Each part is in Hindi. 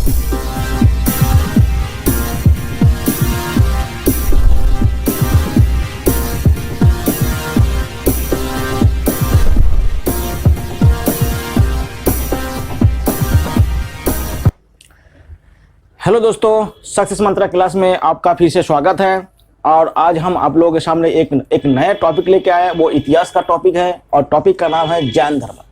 हेलो दोस्तों, सक्सेस मंत्रा क्लास में आपका फिर से स्वागत है। और आज हम आप लोगों के सामने एक नया टॉपिक लेके आए हैं। वो इतिहास का टॉपिक है और टॉपिक का नाम है जैन धर्म।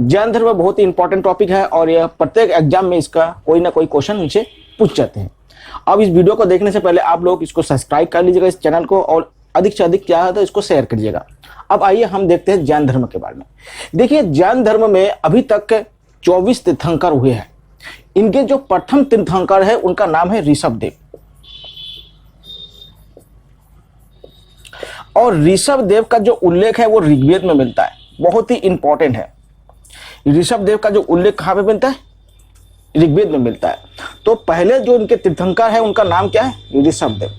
जैन धर्म बहुत ही इंपॉर्टेंट टॉपिक है और यह प्रत्येक एग्जाम में इसका कोई ना कोई क्वेश्चन नीचे पूछ जाते हैं। अब इस वीडियो को देखने से पहले आप लोग इसको सब्सक्राइब कर लीजिएगा इस चैनल को, और अधिक से अधिक क्या है तो इसको शेयर करिएगा। अब आइए हम देखते हैं जैन धर्म के बारे में। देखिए, जैन धर्म में अभी तक 24 तीर्थंकर हुए हैं। इनके जो प्रथम तीर्थंकर है उनका नाम है ऋषभदेव। और ऋषभदेव का जो उल्लेख है वो ऋग्वेद में मिलता है, बहुत ही इंपॉर्टेंट है। ऋषभदेव का जो उल्लेख कहां पे मिलता है? ऋग्वेद में मिलता है। तो पहले जो इनके तीर्थंकर है उनका नाम क्या है? ऋषभदेव।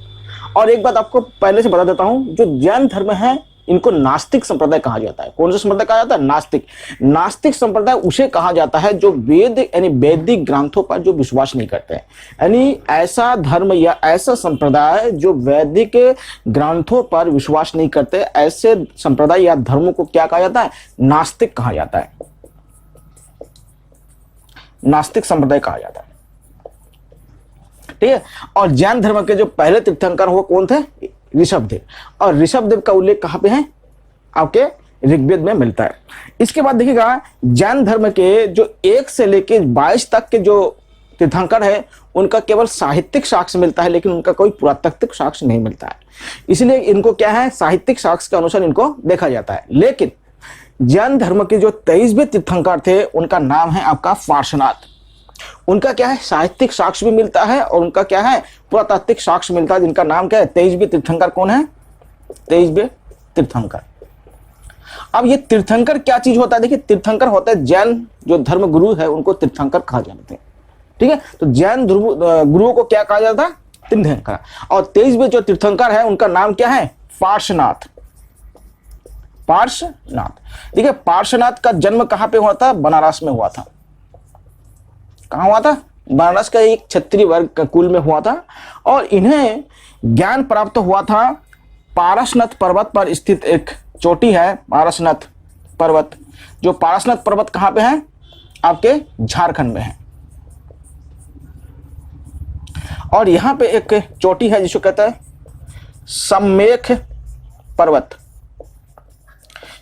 और एक बात आपको पहले से बता देता हूं, जो जैन धर्म है इनको नास्तिक संप्रदाय कहा जाता है। कौन सा संप्रदाय कहा जाता है? नास्तिक। नास्तिक संप्रदाय उसे कहा जाता है जो वेद यानी वैदिक ग्रंथों पर जो विश्वास नहीं करते हैं। यानी ऐसा धर्म या ऐसा संप्रदाय जो वैदिक ग्रंथों पर विश्वास नहीं करते, ऐसे संप्रदाय या धर्मों को क्या कहा जाता है? नास्तिक कहा जाता है। नास्तिक संप्रदाय कहा जाता है, ठीक है। और जैन धर्म के जो पहले तीर्थंकर वो कौन थे? ऋषभदेव। और ऋषभदेव का उल्लेख कहां पे है? आपके ऋग्वेद में मिलता है। इसके बाद देखिएगा, जैन धर्म के जो 1 से लेकर 22 तक के जो तीर्थंकर है उनका केवल साहित्यिक साक्ष्य मिलता है, लेकिन उनका कोई पुरातात्विक साक्ष्य नहीं मिलता है। इसलिए इनको क्या है, साहित्यिक साक्ष्य के अनुसार इनको देखा जाता है। लेकिन जैन धर्म के जो 23वें तीर्थंकर थे उनका नाम है आपका पार्श्वनाथ। उनका क्या है, साहित्यिक साक्ष्य भी मिलता है और उनका क्या है, पुरातात्विक साक्ष्य मिलता है, जिनका नाम क्या है? 23वें तीर्थंकर कौन है? 23वें तीर्थंकर। अब ये तीर्थंकर क्या चीज होता है? देखिए, तीर्थंकर होता है जैन जो धर्म गुरु है उनको तीर्थंकर कहा जाते हैं, ठीक है। तो जैन गुरुओं को क्या कहा जाता है? तीर्थंकर। और 23वें जो तीर्थंकर है उनका नाम क्या है? पार्श्वनाथ। पार्श्वनाथ। देखिए, पार्श्वनाथ का जन्म कहां पे हुआ था? बनारस में हुआ था। कहाँ हुआ था? बनारस का एक क्षत्रिय वर्ग का कुल में हुआ था। और इन्हें ज्ञान प्राप्त हुआ था पारसनाथ पर्वत पर स्थित एक चोटी है, पारसनाथ पर्वत। जो पारसनाथ पर्वत कहाँ पे है? आपके झारखंड में है। और यहां पे एक चोटी है जिसको कहता है सम्मेख पर्वत।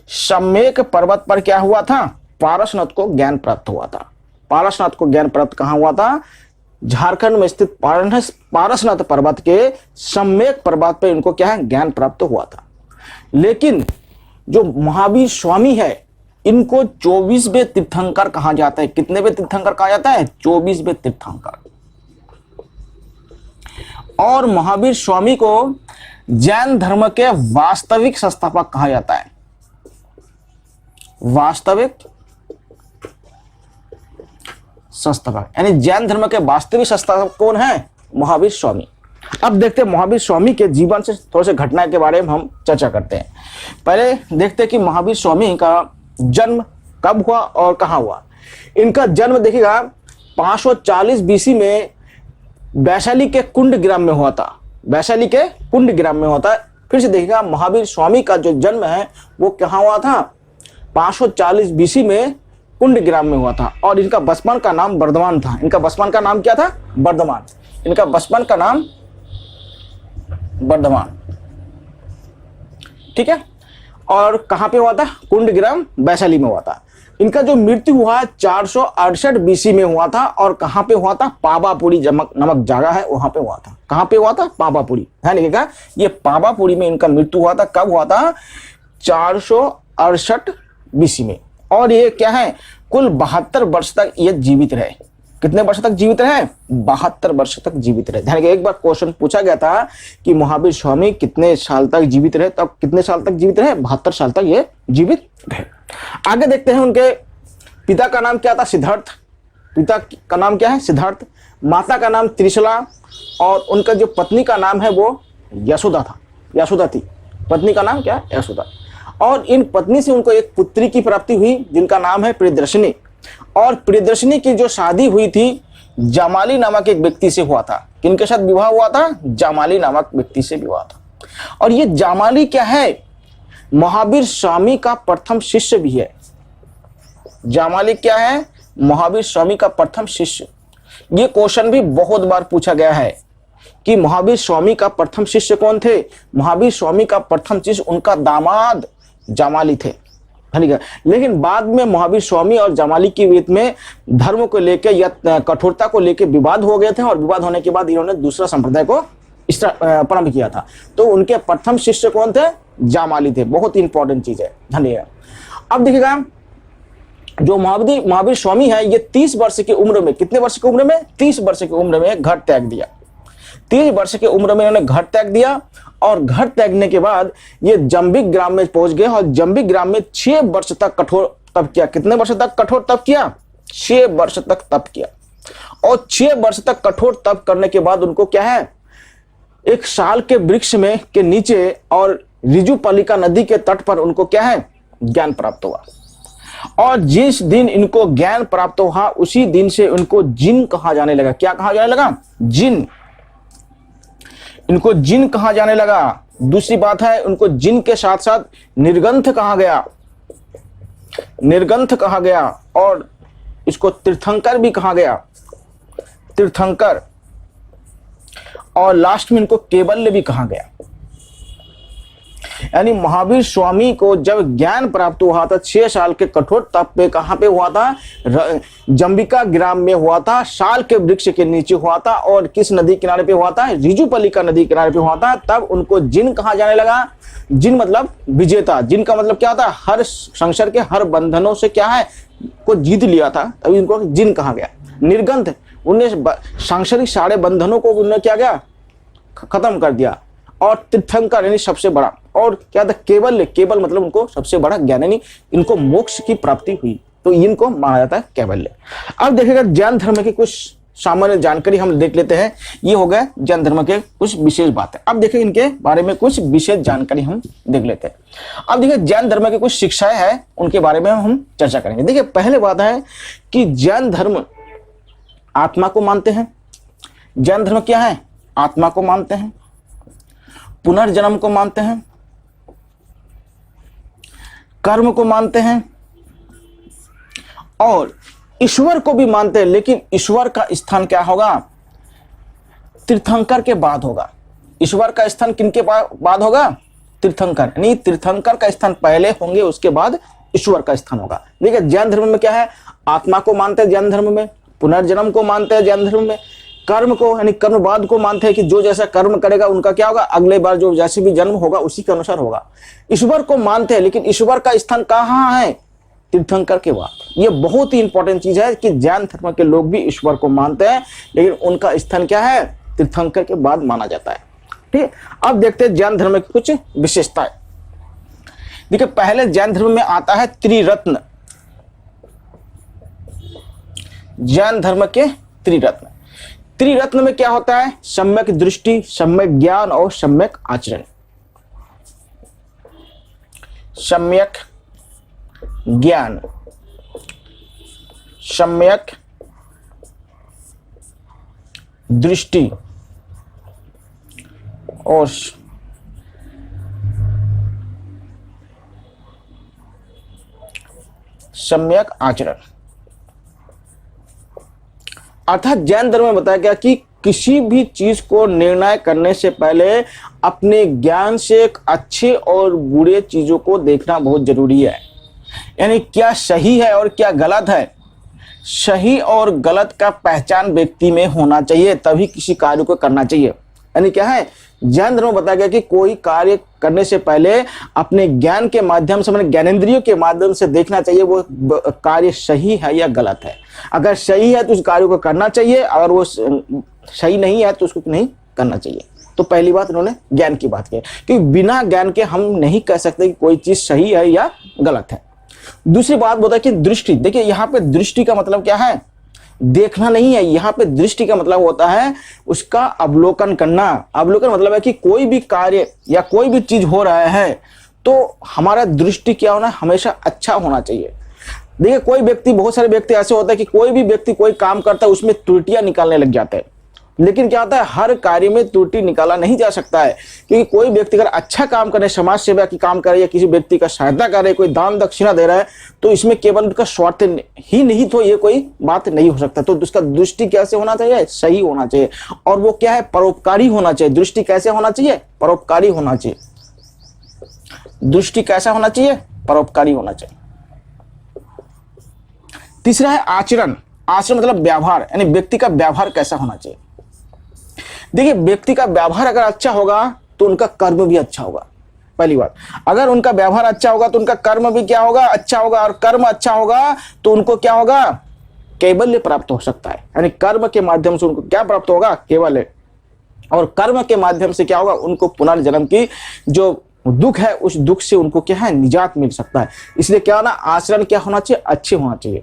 सम्मेख पर्वत पर क्या हुआ था? पारसनाथ को ज्ञान प्राप्त हुआ था। पारसनाथ को ज्ञान प्राप्त कहां हुआ था? झारखंड में स्थित पारसनाथ पर्वत के सम्मेक पर्वत पे इनको क्या है? ज्ञान प्राप्त हुआ था। लेकिन जो महावीर स्वामी है इनको 24वें तीर्थंकर कहा जाता है। कितनेवें तीर्थंकर कहा जाता है? 24वें तीर्थंकर। और महावीर स्वामी को जैन धर्म के वास्तविक संस्थापक कहा जाता है। वास्तविक संस्थापक यानी जैन धर्म के वास्तविक संस्थापक कौन है? महावीर स्वामी। अब देखते हैं महावीर स्वामी के जीवन से थोड़े से घटना के बारे में हम चर्चा करते हैं। पहले देखते हैं कि महावीर स्वामी का जन्म कब हुआ और कहां हुआ। इनका जन्म देखिएगा 540 बीसी में वैशाली के कुंड ग्राम में हुआ था। वैशाली के कुंड ग्राम में हुआ था। फिर से देखिएगा, महावीर स्वामी का जो जन्म है वो कहां हुआ था? 540 बीसी में कुंड ग्राम में हुआ था। और इनका बचपन का नाम वर्धमान था। इनका बचपन का नाम क्या था? वर्धमान। इनका बचपन का नाम वर्धमान, ठीक है। और कहां पे हुआ था? कुंड ग्राम वैशाली में हुआ था। इनका जो मृत्यु हुआ 468 बीसी में हुआ था। और कहां पे हुआ था? पावापुरी नमक जगह है वहां पे हुआ था। कहां पे हुआ था? पावापुरी। ध्यान रखिएगा, ये पावापुरी में इनका मृत्यु हुआ था। कब हुआ था? 468 बीसी में। और ये क्या है, कुल 72 वर्ष तक ये जीवित रहे। कितने वर्ष तक जीवित रहे? 72 वर्ष तक जीवित रहे। ध्यान रखिए, एक बार क्वेश्चन पूछा गया था कि महावीर स्वामी कितने साल तक जीवित रहे, तब कितने साल तक जीवित रहे? 72 साल तक ये जीवित रहे। आगे देखते हैं, उनके पिता का नाम क्या था? सिद्धार्थ। पिता का नाम क्या है? सिद्धार्थ। माता का नाम त्रिशला। और उनका जो पत्नी का नाम है वो यशोदा था, यशोदा थी। पत्नी का नाम क्या है? यशोदा। और इन पत्नी से उनको एक पुत्री की प्राप्ति हुई जिनका नाम है प्रियदर्शिनी। और प्रियदर्शिनी की जो शादी हुई थी जामाली नामक एक व्यक्ति से हुआ था। किनके साथ विवाह हुआ था? जामाली नामक व्यक्ति से विवाह था। और ये जामाली क्या है? महावीर स्वामी का प्रथम शिष्य भी है। जामाली क्या है? महावीर स्वामी का प्रथम शिष्य। ये क्वेश्चन भी बहुत बार पूछा गया है कि महावीर स्वामी का प्रथम शिष्य कौन थे? महावीर स्वामी का प्रथम शिष्य उनका दामाद जामाली थे। ठीक है, लेकिन बाद में महावीर स्वामी और जामाली के बीच में धर्म को लेकर या कठोरता को लेकर विवाद हो गए थे, और विवाद होने के बाद इन्होंने दूसरा संप्रदाय को प्रारंभ किया था। तो उनके प्रथम शिष्य कौन थे? जामाली थे। बहुत इंपॉर्टेंट चीज है, धन्यवाद। अब देखिएगा, जो महावीर स्वामी है, ये 30 वर्ष की उम्र में, कितने वर्ष की उम्र में? 30 वर्ष की उम्र में घर त्याग दिया। 30 वर्ष की उम्र में इन्होंने घर त्याग दिया, और घर त्यागने के बाद ये जंबिक ग्राम में पहुंच गए, और जंबिक ग्राम में 6 वर्ष तक कठोर तप किया। कितने वर्ष तक कठोर तप किया? 6 वर्ष तक तप किया। और 6 वर्ष तक कठोर तप करने के बाद उनको क्या है, एक साल के वृक्ष में के नीचे और रिजुपलिका नदी के तट पर उनको क्या है, ज्ञान प्राप्त हुआ। और जिस दिन इनको ज्ञान प्राप्त हुआ, उसी दिन से उनको जिन कहा जाने लगा। क्या कहा जाने लगा? जिन। इनको जिन कहा जाने लगा। दूसरी बात है, उनको जिन के साथ साथ निर्गंथ कहा गया, निर्गंथ कहा गया, और इसको तीर्थंकर भी कहा गया, तीर्थंकर। और लास्ट में इनको केवल्य भी कहा गया। यानी महावीर स्वामी को जब ज्ञान प्राप्त हुआ था 6 साल के कठोर तप पे, कहां पे हुआ था? जंबिका ग्राम में हुआ था, साल के वृक्ष के नीचे हुआ था। और किस नदी किनारे पे हुआ था? रिजुपलिका नदी किनारे पे हुआ था। तब उनको जिन कहा जाने लगा। जिन मतलब विजेता। जिन का मतलब क्या होता है? हर संसार के हर बंधनों से क्या है, को जीत लिया था, तभी इनको जिन कहा गया। निर्गंथ, उन्हें सांसारिक सारे बंधनों को उन्होंने क्या गया, खत्म कर दिया। और तीर्थंकर यानी सबसे बड़ा। और क्या था? केवल। केवल मतलब उनको सबसे बड़ा ज्ञान, यानी इनको मोक्ष की प्राप्ति हुई, तो इनको माना जाता है कैवल्य। अब देखिएगा, जैन धर्म की कुछ सामान्य जानकारी हम देख लेते हैं। ये हो गए जैन धर्म के कुछ विशेष बातें। अब देखिए, इनके बारे में कुछ विशेष जानकारी हम देख लेते हैं। अब देखिए, जैन धर्म की कुछ शिक्षाएं हैं, उनके बारे में हम चर्चा करेंगे। देखिए, पहले बात है कि जैन धर्म आत्मा को मानते हैं। जैन धर्म क्या है? आत्मा को मानते हैं, पुनर्जन्म को मानते हैं, कर्म को मानते हैं, और ईश्वर को भी मानते हैं। लेकिन ईश्वर का स्थान क्या होगा? तीर्थंकर के बाद होगा। ईश्वर का स्थान किनके बाद होगा? तीर्थंकर। यानी तीर्थंकर का स्थान पहले होंगे, उसके बाद ईश्वर का स्थान होगा। देखिए, जैन धर्म में क्या है? आत्मा को मानते हैं जैन धर्म में, पुनर्जन्म को मानते हैं जैन धर्म में, कर्म को यानी कर्मवाद को मानते हैं कि जो जैसा कर्म करेगा उनका क्या होगा, अगले बार जो जैसे भी जन्म होगा उसी के अनुसार होगा। ईश्वर को मानते हैं, लेकिन ईश्वर का स्थान कहाँ है? तीर्थंकर के बाद। ये बहुत ही इंपॉर्टेंट चीज है कि जैन धर्म के लोग भी ईश्वर को मानते हैं, लेकिन उनका स्थान क्या है? तीर्थंकर के बाद माना जाता है। ठीक है, अब देखते हैं जैन धर्म की कुछ विशेषताएं। देखिए, पहले जैन धर्म में आता है त्रिरत्न। जैन धर्म के त्रिरत्न। त्रिरत्न में क्या होता है? सम्यक दृष्टि, सम्यक ज्ञान और सम्यक आचरण। सम्यक ज्ञान, सम्यक दृष्टि और सम्यक आचरण। अर्थात जैन धर्म में बताया गया कि किसी भी चीज को निर्णय करने से पहले अपने ज्ञान से अच्छे और बुरे चीजों को देखना बहुत जरूरी है। यानी क्या सही है और क्या गलत है, सही और गलत का पहचान व्यक्ति में होना चाहिए, तभी किसी कार्य को करना चाहिए। यानी क्या है, जैन धर्म में बताया गया कि कोई कार्य करने से पहले अपने ज्ञान के माध्यम से, मैंने ज्ञानेंद्रियों के माध्यम से देखना चाहिए वो कार्य सही है या गलत है। अगर सही है तो उस कार्य को करना चाहिए, अगर वो सही नहीं है तो उसको नहीं करना चाहिए। तो पहली बात उन्होंने ज्ञान की बात की, कि बिना ज्ञान के हम नहीं कह सकते कि कोई चीज सही है या गलत है। दूसरी बात बताया कि दृष्टि। देखिए, यहाँ पे दृष्टि का मतलब क्या है? देखना नहीं है। यहाँ पे दृष्टि का मतलब होता है उसका अवलोकन करना। अवलोकन मतलब है कि कोई भी कार्य या कोई भी चीज हो रहा है तो हमारा दृष्टि क्या होना, हमेशा अच्छा होना चाहिए। देखिए कोई व्यक्ति, बहुत सारे व्यक्ति ऐसे होते हैं कि कोई भी व्यक्ति कोई काम करता है उसमें त्रुटियां निकालने लग जाते हैं, लेकिन क्या होता है हर कार्य में त्रुटि निकाला नहीं जा सकता है, क्योंकि कोई व्यक्ति अगर अच्छा काम करे, समाज सेवा की काम करे या किसी व्यक्ति का सहायता करे, कोई दान दक्षिणा दे रहा है, तो इसमें केवल उसका स्वार्थ ही नहीं तो ये कोई बात नहीं हो सकता। तो उसका दृष्टि कैसे होना चाहिए, सही होना चाहिए, और वो क्या है, परोपकारी होना चाहिए। दृष्टि कैसे होना चाहिए, परोपकारी होना चाहिए। दृष्टि कैसा होना चाहिए, परोपकारी होना चाहिए। तीसरा है आचरण। आचरण मतलब व्यवहार, यानी व्यक्ति का व्यवहार कैसा होना चाहिए। देखिए व्यक्ति का व्यवहार अगर अच्छा होगा तो उनका कर्म भी अच्छा होगा। पहली बात, अगर उनका व्यवहार अच्छा होगा तो उनका कर्म भी क्या होगा, अच्छा होगा, और कर्म अच्छा होगा तो उनको क्या होगा, कैवल्य प्राप्त हो सकता है। यानी कर्म के माध्यम से उनको क्या प्राप्त होगा, कैवल्य, और कर्म के माध्यम से क्या होगा, उनको पुनर्जन्म की जो दुख है उस दुख से उनको क्या है, निजात मिल सकता है। इसलिए क्या ना, आचरण क्या होना चाहिए, अच्छे होना चाहिए,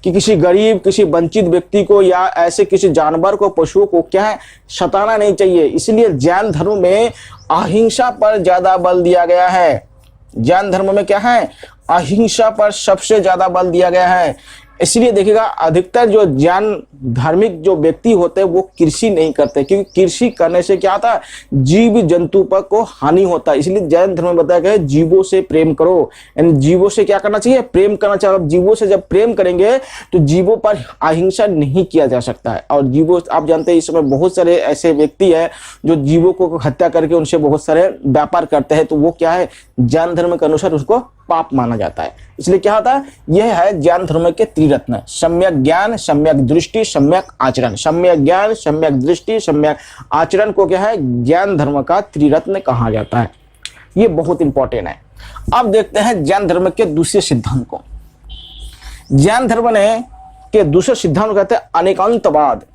कि किसी गरीब, किसी वंचित व्यक्ति को या ऐसे किसी जानवर को, पशुओं को क्या है, सताना नहीं चाहिए। इसलिए जैन धर्म में अहिंसा पर ज्यादा बल दिया गया है। जैन धर्म में क्या है, अहिंसा पर सबसे ज्यादा बल दिया गया है। इसलिए देखिएगा अधिकतर जो जैन धार्मिक जो व्यक्ति होते हैं वो कृषि नहीं करते, क्योंकि कृषि करने से क्या होता है, जीव जंतु पर को हानि होता है। इसलिए जैन धर्म में बताया गया है जीवों से प्रेम करो, यानी जीवों से क्या करना चाहिए, प्रेम करना चाहिए। अब जीवों से जब प्रेम करेंगे तो जीवों पर अहिंसा नहीं किया जा सकता है। और जीवों, आप जानते हैं इस समय बहुत सारे ऐसे व्यक्ति है जो जीवों को हत्या करके उनसे बहुत सारे व्यापार करते हैं, तो वो क्या है, जैन धर्म के अनुसार उसको पाप माना जाता है। इसलिए क्या होता है, यह है जैन धर्म के त्रिरत्न, सम्यक ज्ञान, सम्यक दृष्टि, सम्यक आचरण। सम्यक ज्ञान, सम्यक दृष्टि, सम्यक आचरण को क्या है, जैन धर्म का त्रिरत्न कहा जाता है। ये बहुत इंपॉर्टेंट है। अब देखते हैं जैन धर्म के दूसरे सिद्धांत को। जैन धर्म ने के दूसरे सिद्धांत को कहते हैं अनेकांतवाद।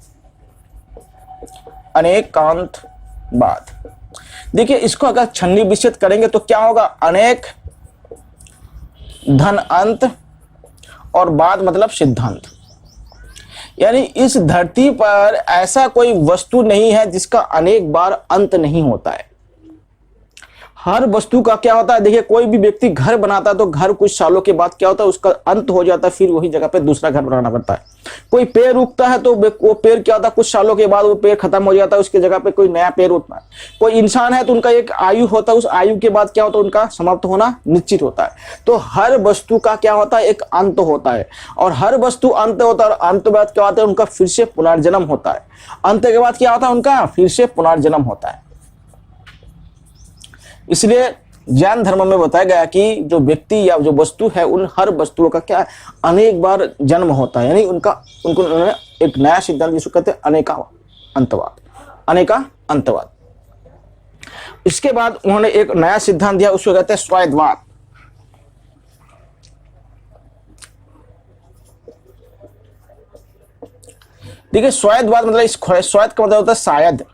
अनेकांतवाद, देखिए इसको अगर छन्नी विच्छेद करेंगे तो क्या होगा, अनेक धन अंत और बाद मतलब सिद्धांत। यानी इस धरती पर ऐसा कोई वस्तु नहीं है जिसका अनेक बार अंत नहीं होता है। हर वस्तु का क्या होता है, देखिए कोई भी व्यक्ति घर बनाता है तो घर कुछ सालों के बाद क्या होता है, उसका अंत हो जाता है, फिर वही जगह पे दूसरा घर बनाना पड़ता है। कोई पेड़ उगता है तो वो पेड़ क्या होता है, कुछ सालों के बाद वो पेड़ खत्म हो जाता है, उसके जगह पे कोई नया पेड़ उगता है। कोई इंसान है तो उनका एक आयु होता है, उस आयु के बाद क्या होता है, उनका समाप्त होना निश्चित होता है। तो हर वस्तु का क्या होता है, एक अंत होता है, और हर वस्तु अंत होता है, और अंत के बाद क्या होता है, उनका फिर से पुनर्जन्म होता है। अंत के बाद क्या होता है, उनका फिर से पुनर्जन्म होता है। इसलिए जैन धर्म में बताया गया कि जो व्यक्ति या जो वस्तु है, उन हर वस्तुओं का क्या अनेक बार जन्म होता है। यानी उनको उन्होंने एक नया सिद्धांत जिसको कहते हैं अनेका अंतवाद। अनेका अंतवाद। इसके बाद उन्होंने एक नया सिद्धांत दिया, उसको कहते हैं स्वायत्तवाद। देखिए स्वायत्तवाद मतलब, इस स्वायत्त का मतलब होता है शायद।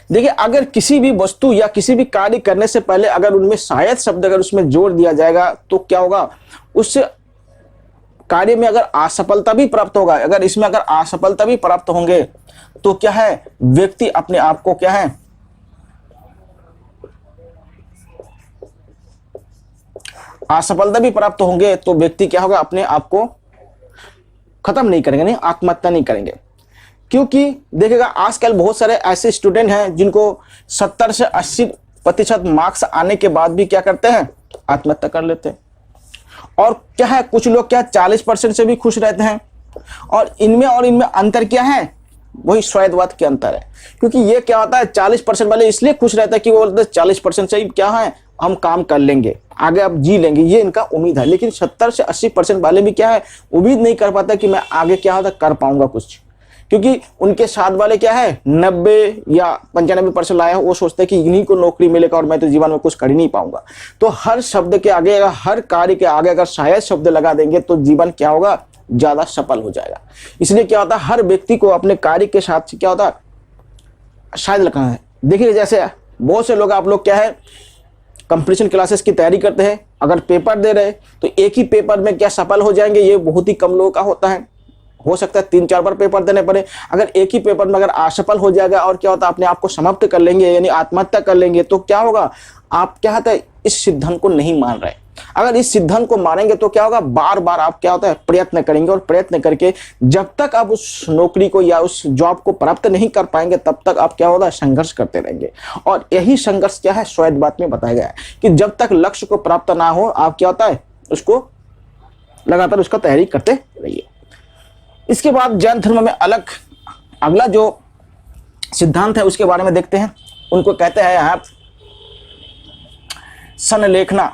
देखिए अगर किसी भी वस्तु या किसी भी कार्य करने से पहले अगर उनमें शायद शब्द अगर उसमें जोड़ दिया जाएगा तो क्या होगा, उस कार्य में अगर असफलता भी प्राप्त होगा। अगर इसमें अगर असफलता भी प्राप्त होंगे तो क्या है, व्यक्ति अपने आप को क्या है, असफलता भी प्राप्त होंगे तो व्यक्ति क्या होगा, अपने आप को खत्म नहीं करेंगे, नहीं आत्महत्या नहीं करेंगे। क्योंकि देखिएगा आजकल बहुत सारे ऐसे स्टूडेंट हैं जिनको 70 से 80% मार्क्स आने के बाद भी क्या करते हैं, आत्महत्या कर लेते हैं। और क्या है, कुछ लोग क्या 40% से भी खुश रहते हैं। और इनमें अंतर क्या है, वही स्वायत्तवाद के अंतर है। क्योंकि ये क्या होता है, 40% वाले इसलिए खुश रहते हैं कि वो 40% से ही क्या है, हम काम कर लेंगे, आगे अब जी लेंगे, ये इनका उम्मीद है। लेकिन 70 से 80% वाले भी क्या है, उम्मीद नहीं कर पाता कि मैं आगे क्या होता कर पाऊंगा कुछ। क्योंकि उनके साथ वाले क्या है 90 या 95% लाए हैं, वो सोचते हैं कि इन्हीं को नौकरी मिलेगा और मैं तो जीवन में कुछ कर ही नहीं पाऊंगा। तो हर शब्द के आगे, हर कार्य के आगे अगर शायद शब्द लगा देंगे तो जीवन क्या होगा, ज्यादा सफल हो जाएगा। इसलिए क्या होता है, हर व्यक्ति को अपने कार्य के साथ क्या होता है, शायद लगाना है। देखिए जैसे बहुत से लोग, आप लोग क्या है, कंपटीशन क्लासेस की तैयारी करते हैं, अगर पेपर दे रहे तो एक ही पेपर में क्या सफल हो जाएंगे, ये बहुत ही कम लोगों का होता है। हो सकता है 3-4 बार पेपर देने पड़े। अगर एक ही पेपर में अगर असफल हो जाएगा और क्या होता है, अपने आप को समाप्त कर लेंगे, यानी आत्महत्या कर लेंगे, तो क्या होगा, आप क्या होता है, इस सिद्धांत को नहीं मान रहे। अगर इस सिद्धांत को मानेंगे तो क्या होगा, बार बार आप क्या होता है प्रयत्न करेंगे, और प्रयत्न करके जब तक आप उस नौकरी को या उस जॉब को प्राप्त नहीं कर पाएंगे तब तक आप क्या होगा, संघर्ष करते रहेंगे। और यही संघर्ष क्या है, श्वेतबात में बताया गया है कि जब तक लक्ष्य को प्राप्त ना हो आप क्या होता है उसको लगातार उसका तैयारी करते रहिए। इसके बाद जैन धर्म में अगला जो सिद्धांत है उसके बारे में देखते हैं। उनको कहते हैं आप संलेखना।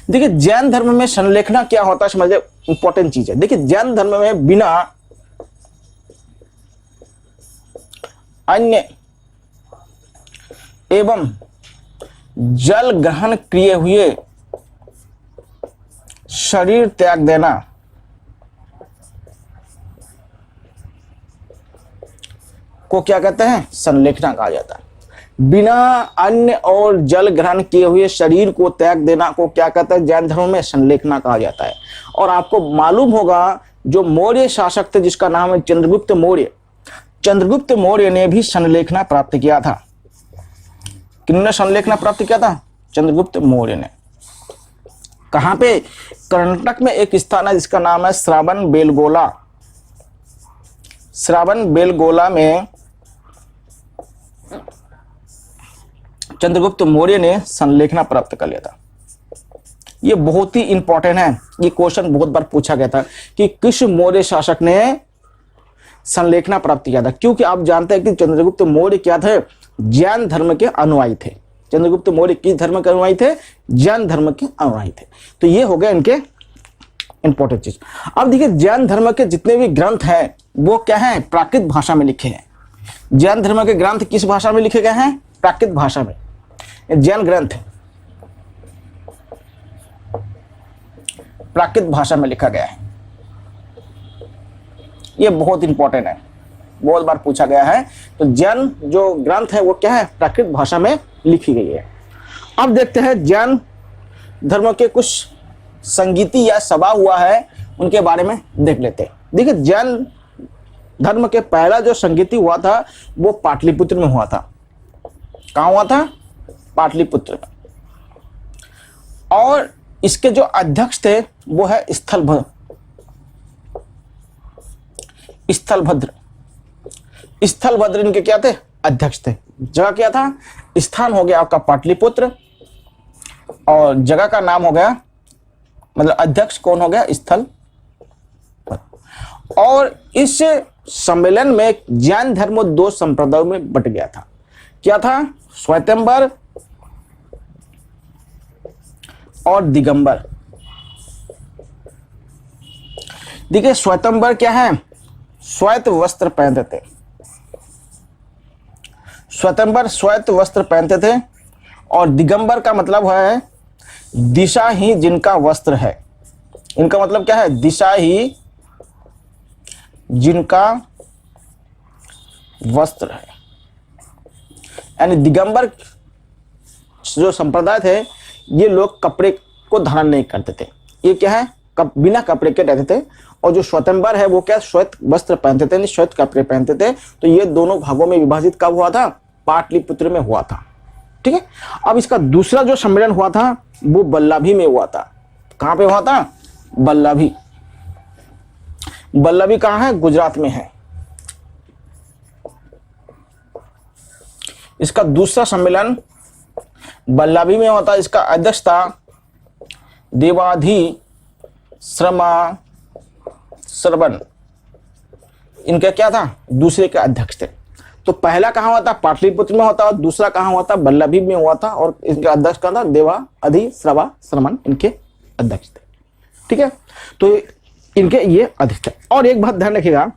देखिए जैन धर्म में संलेखना क्या होता है समझिए, इंपॉर्टेंट चीज है। देखिए जैन धर्म में बिना अन्य एवं जल ग्रहण किए हुए शरीर त्याग देना को क्या कहते हैं, संलेखना कहा जाता है। बिना अन्न और जल ग्रहण किए हुए शरीर को त्याग देना को क्या कहते हैं, जैन धर्म में संलेखना कहा जाता है। और आपको मालूम होगा जो मौर्य शासक थे जिसका नाम है चंद्रगुप्त मौर्य, चंद्रगुप्त मौर्य ने भी संलेखना प्राप्त किया था। किन्होंने संलेखना प्राप्त किया था, चंद्रगुप्त मौर्य ने। कहां पे, कर्नाटक में एक स्थान है जिसका नाम है श्रावण बेलगोला। श्रावण बेलगोला में चंद्रगुप्त मौर्य ने संलेखना प्राप्त कर लिया था। ये बहुत ही इंपॉर्टेंट है, ये क्वेश्चन बहुत बार पूछा गया था कि किस मौर्य शासक ने संलेखना प्राप्त किया था, क्योंकि आप जानते हैं कि चंद्रगुप्त मौर्य क्या थे, जैन धर्म के अनुयायी थे। चंद्रगुप्त मौर्य किस धर्म के अनुयायी थे, जैन धर्म के अनुयायी थे। तो ये हो गए इनके इंपॉर्टेंट चीज। अब देखिए जैन धर्म के जितने भी ग्रंथ हैं वो क्या है, प्राकृत भाषा में लिखे हैं। जैन धर्म के ग्रंथ किस भाषा में लिखे गए हैं, प्राकृत भाषा में। जैन ग्रंथ प्राकृत भाषा में लिखा गया है। ये बहुत इंपॉर्टेंट है, बहुत बार पूछा गया है। तो जैन जो ग्रंथ है वो क्या है, प्राकृत भाषा में लिखी गई है। अब देखते हैं जैन धर्म के कुछ संगीति या सभा हुआ है उनके बारे में देख लेते हैं। देखिए जैन धर्म के पहला जो संगीति हुआ था वो पाटलिपुत्र में हुआ था। कहाँ हुआ था, पाटलिपुत्र में। और इसके जो अध्यक्ष थे वो है स्थलभद्र। स्थलभद्र इनके क्या थे, अध्यक्ष थे। जगह क्या था, स्थान हो गया आपका पाटलिपुत्र और जगह का नाम हो गया, मतलब अध्यक्ष कौन हो गया, स्थल। और इस सम्मेलन में जैन धर्म दो संप्रदायों में बट गया था। क्या था, श्वेतंबर और दिगंबर। देखिए श्वेतंबर क्या है, श्वेत वस्त्र पहनते थे। श्वेतंबर श्वेत वस्त्र पहनते थे और दिगंबर का मतलब है दिशा ही जिनका वस्त्र है। इनका मतलब क्या है, दिशा ही जिनका वस्त्र है। यानी दिगंबर जो संप्रदाय थे ये लोग कपड़े को धारण नहीं करते थे, ये क्या है, बिना कपड़े के रहते थे। और जो श्वेतंबर है वो क्या, श्वेत वस्त्र पहनते थे, श्वेत कपड़े पहनते थे। तो ये दोनों भागों में विभाजित कब हुआ था, पाटलिपुत्र में हुआ था। ठीक है। अब इसका दूसरा जो सम्मेलन हुआ था वो बल्लाभी में हुआ था। कहां पे हुआ था, बल्लाभी। बल्लाभी कहां है, गुजरात में है। इसका दूसरा सम्मेलन बल्लाभी में होता। इसका अध्यक्ष था देवाधी श्रवण। इनका क्या था, दूसरे के अध्यक्ष थे। तो पहला कहां हुआ था, पाटलिपुत्र में होता, और दूसरा कहां हुआ था, बल्लाभी में हुआ था। और इनका अध्यक्ष कहां था, देवाधी श्रवण इनके अध्यक्ष थे। ठीक है। तो इनके ये अध्यक्ष थे। और एक बात ध्यान रखिएगा,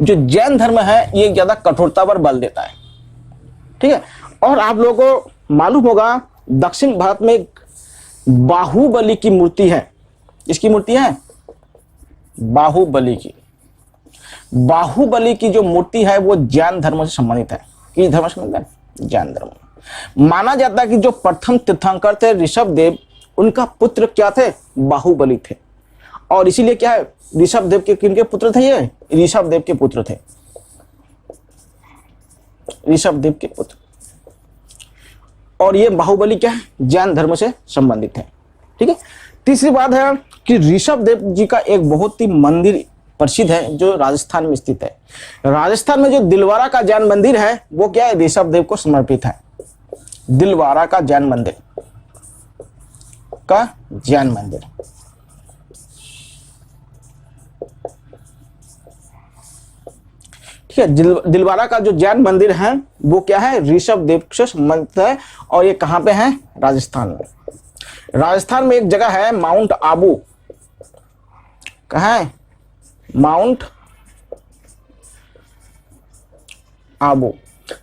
जो जैन धर्म है ये ज्यादा कठोरता पर बल देता है। ठीक है। और आप लोगों को मालूम होगा दक्षिण भारत में एक बाहुबली की मूर्ति है। इसकी मूर्ति है बाहुबली की। बाहुबली की जो मूर्ति है वो जैन धर्म से संबंधित है। किस धर्म से संबंधित है, जैन धर्म। माना जाता है कि जो प्रथम तीर्थंकर थे ऋषभदेव, उनका पुत्र क्या थे, बाहुबली थे। और इसीलिए क्या है, ऋषभदेव के किनके पुत्र थे, ये ऋषभदेव के पुत्र थे। ऋषभदेव के पुत्र। और ये बाहुबली क्या है, जैन धर्म से संबंधित है। ठीक है। तीसरी बात है कि ऋषभदेव जी का एक बहुत ही मंदिर प्रसिद्ध है जो राजस्थान में स्थित है। राजस्थान में जो दिलवारा का जैन मंदिर है वो क्या है, ऋषभदेव को समर्पित है। दिलवारा का जैन मंदिर का जैन मंदिर। ठीक है। दिलवारा का जो जैन मंदिर है वो क्या है, ऋषभदेव से संबंधित है। और ये कहां पे है, राजस्थान में। राजस्थान में एक जगह है माउंट आबू। कहां है, माउंट आबू।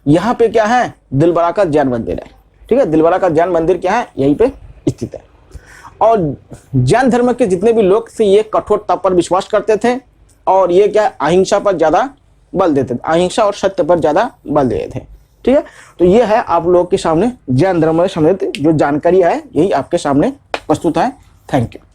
यहां पे क्या है, दिलवारा का जैन मंदिर है। ठीक है। दिलवारा का जैन मंदिर क्या है, यहीं पे स्थित है। और जैन धर्म के जितने भी लोग थे ये कठोरता पर विश्वास करते थे और ये क्या, अहिंसा पर ज्यादा बल देते थे। अहिंसा और सत्य पर ज्यादा बल देते थे। ठीक है। तो ये है आप लोगों के सामने जैन धर्म से संबंधित जो जानकारी है, यही आपके सामने प्रस्तुत है। Thank you.